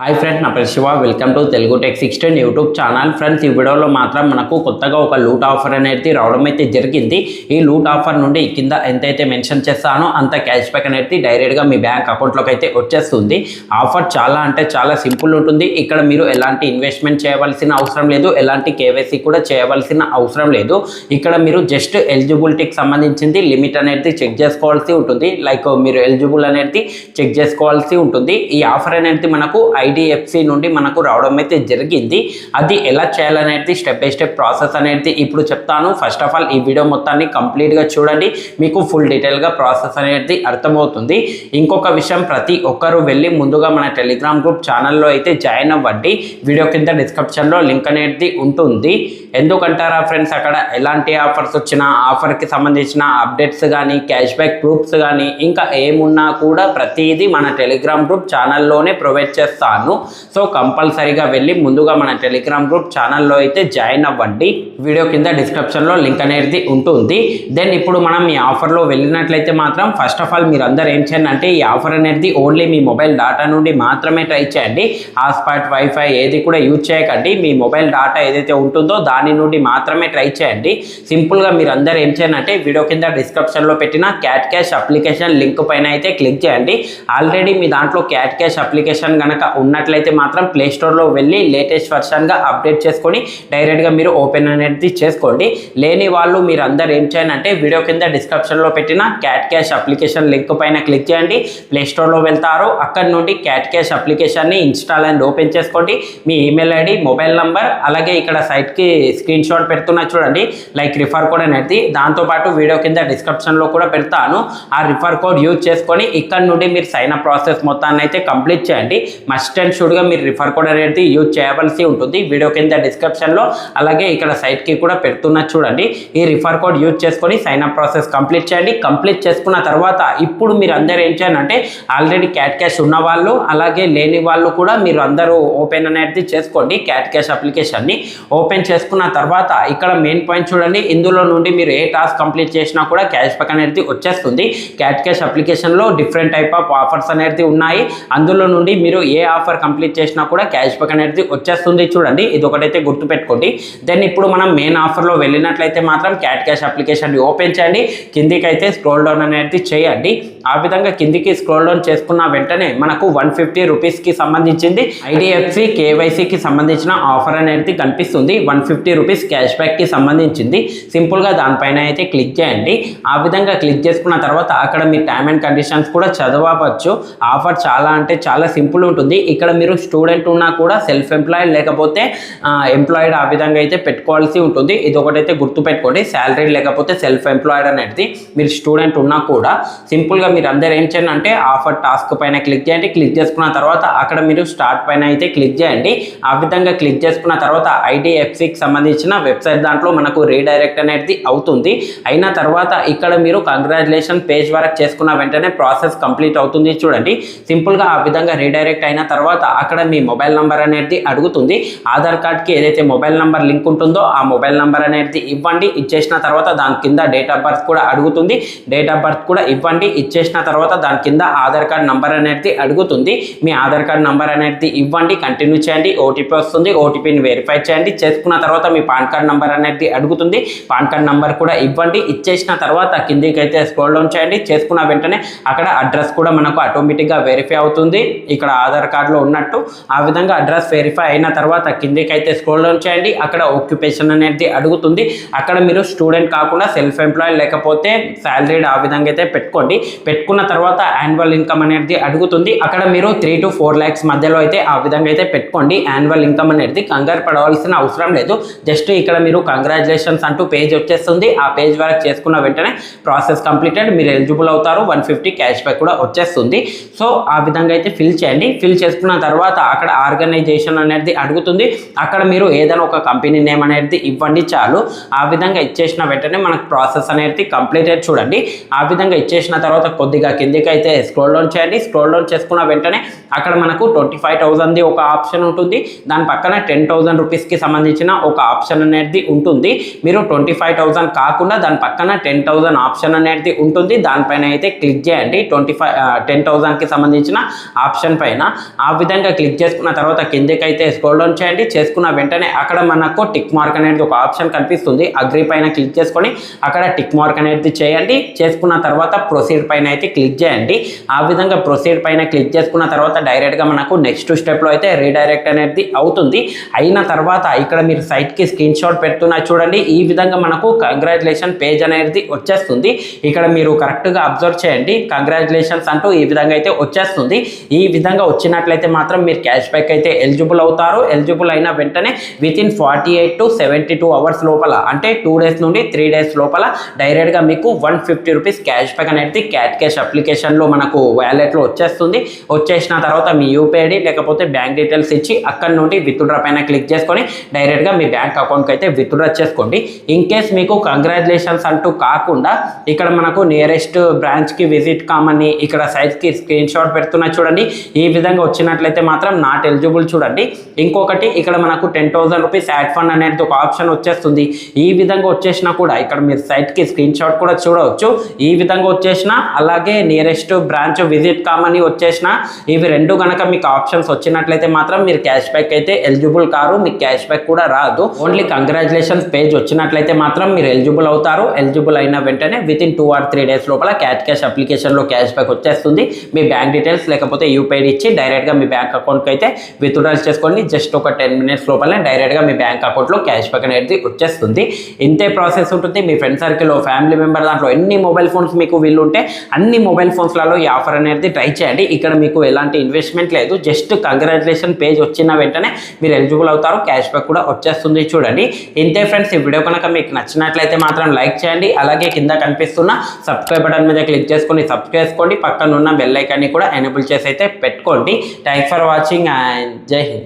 Hi friends, నా పేరు Shiva. Welcome to Telugu tech 16 YouTube channel. Friends, ఈ వీడియోలో మాత్రం మనకు కొత్తగా ఒక లూట్ ఆఫర్ అనేది రావడం అయితే జరిగింది. ఈ లూట్ ఆఫర్ నుండి కింద ఎంతైతే మెన్షన్ చేస్తానో అంత క్యాష్ బ్యాక్ అనేది డైరెక్ట్గా మీ బ్యాంక్ అకౌంట్లోకి అయితే వచ్చేస్తుంది. ఆఫర్ చాలా అంటే చాలా సింపుల్ ఉంటుంది. ఇక్కడ మీరు ఎలాంటి ఇన్వెస్ట్మెంట్ చేయవలసిన అవసరం లేదు, ఎలాంటి కేవైసీ కూడా చేయవలసిన అవసరం లేదు. ఇక్కడ మీరు జస్ట్ ఎలిజిబిలిటీకి సంబంధించింది లిమిట్ అనేది చెక్ చేసుకోవాల్సి ఉంటుంది. లైక్ మీరు ఎలిజిబుల్ అనేది చెక్ చేసుకోవాల్సి ఉంటుంది. ఈ ఆఫర్ అనేది మనకు IDFC నుండి మనకు రావడం అయితే జరిగింది. అది ఎలా చేయాలనేది స్టెప్ బై స్టెప్ ప్రాసెస్ అనేది ఇప్పుడు చెప్తాను. ఫస్ట్ ఆఫ్ ఆల్ ఈ వీడియో మొత్తాన్ని కంప్లీట్గా చూడండి, మీకు ఫుల్ డీటెయిల్గా ప్రాసెస్ అనేది అర్థమవుతుంది. ఇంకొక విషయం, ప్రతి ఒక్కరు వెళ్ళి ముందుగా మన టెలిగ్రామ్ గ్రూప్ ఛానల్లో అయితే జాయిన్ అవ్వండి. వీడియో కింద డిస్క్రిప్షన్లో లింక్ అనేది ఉంటుంది. ఎందుకంటారా ఫ్రెండ్స్, అక్కడ ఎలాంటి ఆఫర్స్ వచ్చినా, ఆఫర్కి సంబంధించిన అప్డేట్స్ కానీ, క్యాష్ బ్యాక్ ప్రూఫ్స్ కానీ, ఇంకా ఏమున్నా కూడా ప్రతిదీ మన టెలిగ్రామ్ గ్రూప్ ఛానల్లోనే ప్రొవైడ్ చేస్తాను. సో కంపల్సరీగా వెళ్ళి ముందుగా మన టెలిగ్రామ్ గ్రూప్ ఛానల్లో అయితే జాయిన్ అవ్వండి. వీడియో కింద డిస్క్రిప్షన్లో లింక్ అనేది ఉంటుంది. దెన్ ఇప్పుడు మనం ఈ ఆఫర్లో వెళ్ళినట్లయితే మాత్రం ఫస్ట్ ఆఫ్ ఆల్ మీరు అందరూ ఏం చేయండి అంటే, ఈ ఆఫర్ అనేది ఓన్లీ మీ మొబైల్ డేటా నుండి మాత్రమే ట్రై చేయండి. హాట్స్పాట్, వైఫై ఏది కూడా యూజ్ చేయకండి. మీ మొబైల్ డేటా ఏదైతే ఉంటుందో దాని నుండి మాత్రమే ట్రై చేయండి. సింపుల్గా మీరు అందరూ ఏం చేయండి అంటే, వీడియో కింద డిస్క్రిప్షన్లో పెట్టిన క్యాట్ క్యాష్ అప్లికేషన్ లింక్ పైన అయితే క్లిక్ చేయండి. ఆల్రెడీ మీ దాంట్లో క్యాట్ క్యాష్ అప్లికేషన్ కనుక ఉన్నట్లయితే మాత్రం ప్లే స్టోర్లో వెళ్ళి లేటెస్ట్ వర్షన్గా అప్డేట్ చేసుకొని డైరెక్ట్గా మీరు ఓపెన్ అనేది చేసుకోండి. లేని వాళ్ళు మీరు అందరు ఏం చేయండి అంటే, వీడియో కింద డిస్క్రిప్షన్లో పెట్టిన క్యాట్ క్యాష్ అప్లికేషన్ లింక్ పైన క్లిక్ చేయండి. ప్లే స్టోర్లో వెళ్తారు, అక్కడ నుండి క్యాట్ క్యాష్ అప్లికేషన్ని ఇన్స్టాల్ అండ్ ఓపెన్ చేసుకోండి. మీ ఈమెయిల్ ఐడి, మొబైల్ నంబర్, అలాగే ఇక్కడ సైట్కి స్క్రీన్ షాట్ పెడుతున్నా చూడండి, లైక్ రిఫర్ కోడ్ అనేది. దాంతోపాటు వీడియో కింద డిస్క్రిప్షన్లో కూడా పెడతాను. ఆ రిఫర్ కోడ్ యూజ్ చేసుకొని ఇక్కడ నుండి మీరు సైన్ అప్ ప్రాసెస్ మొత్తాన్ని అయితే కంప్లీట్ చేయండి. మస్ట్ అండ్ షుడ్గా మీరు రిఫర్ కోడ్ అనేది యూజ్ చేయవలసి ఉంటుంది. వీడియో కింద డిస్క్రిప్షన్లో అలాగే ఇక్కడ సైట్కి కూడా పెడుతున్నా చూడండి. ఈ రిఫర్ కోడ్ యూజ్ చేసుకొని సైన్ అప్ ప్రాసెస్ కంప్లీట్ చేయండి. కంప్లీట్ చేసుకున్న తర్వాత ఇప్పుడు మీరు అందరూ ఏం చేయండి అంటే, ఆల్రెడీ క్యాట్ క్యాష్ ఉన్న వాళ్ళు అలాగే లేని వాళ్ళు కూడా మీరు అందరూ ఓపెన్ అనేది చేసుకోండి. క్యాట్ క్యాష్ అప్లికేషన్ని ఓపెన్ చేసుకున్న తర్వాత ఇక్కడ మెయిన్ పాయింట్ చూడండి, ఇందులో నుండి మీరు ఏ టాస్క్ కంప్లీట్ చేసినా కూడా క్యాష్ బ్యాక్ అనేది వచ్చేస్తుంది. క్యాట్ క్యాష్ అప్లికేషన్లో డిఫరెంట్ టైప్ ఆఫ్ ఆఫర్స్ అనేది ఉన్నాయి. అందులో నుండి మీరు ఏ ఆఫర్ కంప్లీట్ చేసినా కూడా క్యాష్ బ్యాక్ అనేది వచ్చేస్తుంది. చూడండి, ఇది ఒకటైతే గుర్తుపెట్టుకోండి. దెన్ ఇప్పుడు మనం మెయిన్ ఆఫర్లో వెళ్ళినట్లయితే మాత్రం క్యాట్ క్యాష్ అప్లికేషన్ని ఓపెన్ చేయండి. కిందికి అయితే స్క్రోల్ డౌన్ అనేది చేయండి. ఆ విధంగా కిందికి స్క్రోల్ డౌన్ చేసుకున్న వెంటనే మనకు 150 రూపీస్కి సంబంధించింది IDFC KYCకి సంబంధించిన ఆఫర్ అనేది కనిపిస్తుంది. 150 రూపీస్ క్యాష్ బ్యాక్కి సంబంధించింది. సింపుల్గా దానిపైన అయితే క్లిక్ చేయండి. ఆ విధంగా క్లిక్ చేసుకున్న తర్వాత అక్కడ మీ టైమ్ అండ్ కండిషన్స్ కూడా చదవచ్చు. ఆఫర్ చాలా అంటే చాలా సింపుల్ ఉంటుంది. ఇక్కడ మీరు స్టూడెంట్ ఉన్నా కూడా, సెల్ఫ్ ఎంప్లాయిడ్ లేకపోతే ఎంప్లాయిడ్, ఆ విధంగా అయితే పెట్టుకోవాల్సి ఉంటుంది. ఇది ఒకటైతే గుర్తుపెట్టుకోండి. శాలరీ లేకపోతే సెల్ఫ్ ఎంప్లాయిడ్ అనేది. మీరు స్టూడెంట్ ఉన్నా కూడా సింపుల్గా మీరు అందరూ ఏం చేయండి అంటే, ఆఫర్ టాస్క్ పైన క్లిక్ చేయండి. క్లిక్ చేసుకున్న తర్వాత అక్కడ మీరు స్టార్ట్ పైన అయితే క్లిక్ చేయండి. ఆ విధంగా క్లిక్ చేసుకున్న తర్వాత IDFCకి సంబంధించిన వెబ్సైట్ దాంట్లో మనకు రీడైరెక్ట్ అనేది అవుతుంది. అయిన తర్వాత ఇక్కడ మీరు కంగ్రాచులేషన్ పేజ్ వరకు చేసుకున్న వెంటనే ప్రాసెస్ కంప్లీట్ అవుతుంది. చూడండి, సింపుల్గా ఆ విధంగా రీడైరెక్ట్ అయిన తర్వాత అక్కడ మీ మొబైల్ నంబర్ అనేది అడుగుతుంది. ఆధార్ కార్డ్కి ఏదైతే మొబైల్ నంబర్ లింక్ ఉంటుందో ఆ మొబైల్ నంబర్ అనేది ఇవ్వండి. ఇచ్చేసిన తర్వాత దాని కింద డేట్ ఆఫ్ బర్త్ కూడా అడుగుతుంది. డేట్ ఆఫ్ బర్త్ కూడా ఇవ్వండి. ఇచ్చేసిన తర్వాత దాని కింద ఆధార్ కార్డ్ నంబర్ అనేది అడుగుతుంది. మీ ఆధార్ కార్డ్ నంబర్ అనేది ఇవ్వండి. కంటిన్యూ చేయండి. OTP వస్తుంది. OTPని వెరిఫై చేయండి. చేసుకున్న తర్వాత మీ పాన్ కార్డ్ నంబర్ అనేది అడుగుతుంది. పాన్ కార్డ్ నంబర్ కూడా ఇవ్వండి. ఇచ్చేసిన తర్వాత కిందికి అయితే స్క్రోల్ డౌన్ చేయండి. చేసుకున్న వెంటనే అక్కడ అడ్రస్ కూడా మనకు ఆటోమేటిక్గా వెరిఫై అవుతుంది, ఇక్కడ ఆధార్ కార్డులో ఉన్నట్టు. ఆ విధంగా అడ్రస్ వెరిఫై అయిన తర్వాత కిందికి అయితే స్క్రోల్ డౌన్ చేయండి. అక్కడ ఆక్యుపేషన్ అనేది అడుగుతుంది. అక్కడ మీరు స్టూడెంట్ కాకుండా సెల్ఫ్ ఎంప్లాయ్ లేకపోతే శాలరీడ్, ఆ విధంగా అయితే పెట్టుకోండి. పెట్టుకున్న తర్వాత యాన్యువల్ ఇన్కమ్ అనేది అడుగుతుంది. అక్కడ మీరు 3 to 4 lakhs మధ్యలో అయితే ఆ విధంగా అయితే పెట్టుకోండి. యాన్యువల్ ఇన్కమ్ అనేది కంగారు పడవలసిన అవసరం లేదు. జస్ట్ ఇక్కడ మీరు కంగ్రాచులేషన్స్ అంటూ పేజ్ వచ్చేస్తుంది. ఆ పేజ్ వరకు చేసుకున్న వెంటనే ప్రాసెస్ కంప్లీటెడ్, మీరు ఎలిజిబుల్ అవుతారు. 150 క్యాష్ బ్యాక్ కూడా వచ్చేస్తుంది. సో ఆ విధంగా అయితే ఫిల్ చేయండి. ఫిల్ చేసుకున్న తర్వాత అక్కడ ఆర్గనైజేషన్ అనేది అడుగుతుంది. అక్కడ మీరు ఏదైనా ఒక కంపెనీ నేమ్ అనేది ఇవ్వండి చాలు. ఆ విధంగా ఇచ్చేసిన వెంటనే మనకు ప్రాసెస్ అనేది కంప్లీటెడ్. చూడండి, ఆ విధంగా ఇచ్చేసిన తర్వాత కొద్దిగా కిందికి అయితే స్క్రోల్ డౌన్ చేయండి. స్క్రోల్ డౌన్ చేసుకున్న వెంటనే అక్కడ మనకు 25,000 ఒక ఆప్షన్ ఉంటుంది. దాని పక్కన 10,000 రూపీస్కి సంబంధించిన ఒక ఆప్షన్ అనేది ఉంటుంది. మీరు 25,000 కాకుండా దాని పక్కన 10,000 ఆప్షన్ అనేది ఉంటుంది. దానిపైన అయితే క్లిక్ చేయండి. 10,000కి సంబంధించిన ఆప్షన్ పైన ఆ విధంగా క్లిక్ చేసుకున్న తర్వాత కిందకి అయితే స్క్రోల్ డౌన్ చేయండి. చేసుకున్న వెంటనే అక్కడ మనకు టిక్ మార్క్ అనేది ఒక ఆప్షన్ కనిపిస్తుంది. అగ్రి పైన క్లిక్ చేసుకొని అక్కడ టిక్ మార్క్ అనేది చేయండి. చేసుకున్న తర్వాత ప్రొసీడ్ పైన అయితే క్లిక్ చేయండి. ఆ విధంగా ప్రొసీడ్ పైన క్లిక్ చేసుకున్న తర్వాత డైరెక్ట్గా మనకు నెక్స్ట్ స్టెప్లో అయితే రీడైరెక్ట్ అనేది అవుతుంది. అయిన తర్వాత ఇక్కడ మీరు సైట్కి స్క్రీన్ షాట్ పెడుతున్నా చూడండి. ఈ విధంగా మనకు కంగ్రాచులేషన్ పేజ్ అనేది వచ్చేస్తుంది. ఇక్కడ మీరు కరెక్ట్గా అబ్జర్వ్ చేయండి. కంగ్రాచులేషన్స్ అంటూ ఈ విధంగా అయితే వచ్చేస్తుంది. ఈ విధంగా వచ్చినట్లయితే మాత్రం మీరు క్యాష్ బ్యాక్ అయితే ఎలిజిబుల్ అవుతారు. ఎలిజిబుల్ అయిన వెంటనే వితిన్ 48 to 72 అవర్స్ లోపల అంటే 2 days నుండి 3 days లోపల డైరెక్ట్గా మీకు 150 రూపీస్ క్యాష్ బ్యాక్ అనేది క్యాట్ క్యాష్ అప్లికేషన్లో మనకు వ్యాలెట్లో వచ్చేస్తుంది. వచ్చేసిన తర్వాత మీ యూపీఐ ఐడి లేకపోతే బ్యాంక్ డీటెయిల్స్ ఇచ్చి అక్కడ నుండి విత్డ్రా పైన క్లిక్ చేసుకొని డైరెక్ట్గా మీ బ్యాంక్ అకౌంట్కి అయితే విత్డ్రా చేసుకోండి. ఇన్ కేస్ మీకు కంగ్రాచులేషన్స్ అంటూ కాకుండా ఇక్కడ మనకు నియరెస్ట్ బ్రాంచ్కి విజిట్ కామని ఇక్కడ సైట్కి స్క్రీన్ షాట్ పెడుతున్నా చూడండి. ఈ విధంగా వచ్చినట్లయితే మాత్రం నాట్ ఎలిజిబుల్ చూడండి. ఇంకొకటి ఇక్కడ మనకు 10,000 రూపీస్ యాడ్ ఫండ్ అనేది ఒక ఆప్షన్ వచ్చేస్తుంది. ఈ విధంగా వచ్చేసినా కూడా ఇక్కడ మీరు సైట్కి స్క్రీన్ షాట్ కూడా చూడవచ్చు. ఈ విధంగా వచ్చేసిన అలాగే నియరెస్ట్ బ్రాంచ్ విజిట్ కామని వచ్చేసిన ఇవి రెండు కనుక మీకు ఆప్షన్స్ వచ్చినట్లయితే మాత్రం మీరు క్యాష్ బ్యాక్ అయితే ఎలిజిబుల్ కారు. మీకు క్యాష్ బ్యాక్ కూడా రాదు. ఓన్లీ కంగ్రాచులేషన్స్ పేజ్ వచ్చినట్లయితే మాత్రం మీరు ఎలిజిబుల్ అవుతారు. ఎలిజిబుల్ అయిన వెంటనే వితిన్ 2 or 3 days లోపల క్యాట్ క్యాష్ అప్లికేషన్లో క్యాష్ బ్యాక్ వచ్చేస్తుంది. మీ బ్యాంక్ డీటెయిల్స్ లేకపోతే యూపీఐ ఇచ్చి డైరెక్ట్గా మీ బ్యాంక్ అకౌంట్కి అయితే విత్డ్రా చేసుకోండి. జస్ట్ ఒక 10 minutes లోపల డైరెక్ట్గా మీ బ్యాంక్ అకౌంట్లో క్యాష్ బ్యాక్ అనేది వచ్చేస్తుంది. ఇంతే ప్రాసెస్ ఉంటుంది. మీ ఫ్రెండ్ సర్కిల్లో ఫ్యామిలీ మెంబర్ దాంట్లో ఎన్ని మొబైల్ ఫోన్స్ మీకు వీళ్ళు ఉంటే అన్ని మొబైల్ ఫోన్స్లలో ఈ ఆఫర్ అనేది ట్రై చేయండి. ఇక్కడ మీకు ఎలాంటి ఇన్వెస్ట్మెంట్ లేదు. జస్ట్ కంగ్రాచులేషన్ పేజ్ వచ్చిన వెంటనే మీరు ఎలిజిబుల్ అవుతారు. క్యాష్ బ్యాక్ కూడా వచ్చేస్తుంది చూడండి. ఇంతే ఫ్రెండ్స్. ఈ వీడియో కనుక మీకు నచ్చినట్లయితే మాత్రం లైక్ చేయండి. అలాగే కింద కనిపిస్తున్న సబ్స్క్రైబ్ బటన్ మీద క్లిక్ చేసుకొని సబ్స్క్రైబ్ చేసుకోండి. పక్కన ఉన్న బెల్ ఐకాన్ని కూడా ఎనేబుల్ చేసి అయితే పెట్టుకోండి. థ్యాంక్స్ ఫర్ వాచింగ్ అండ్ జై హింద్.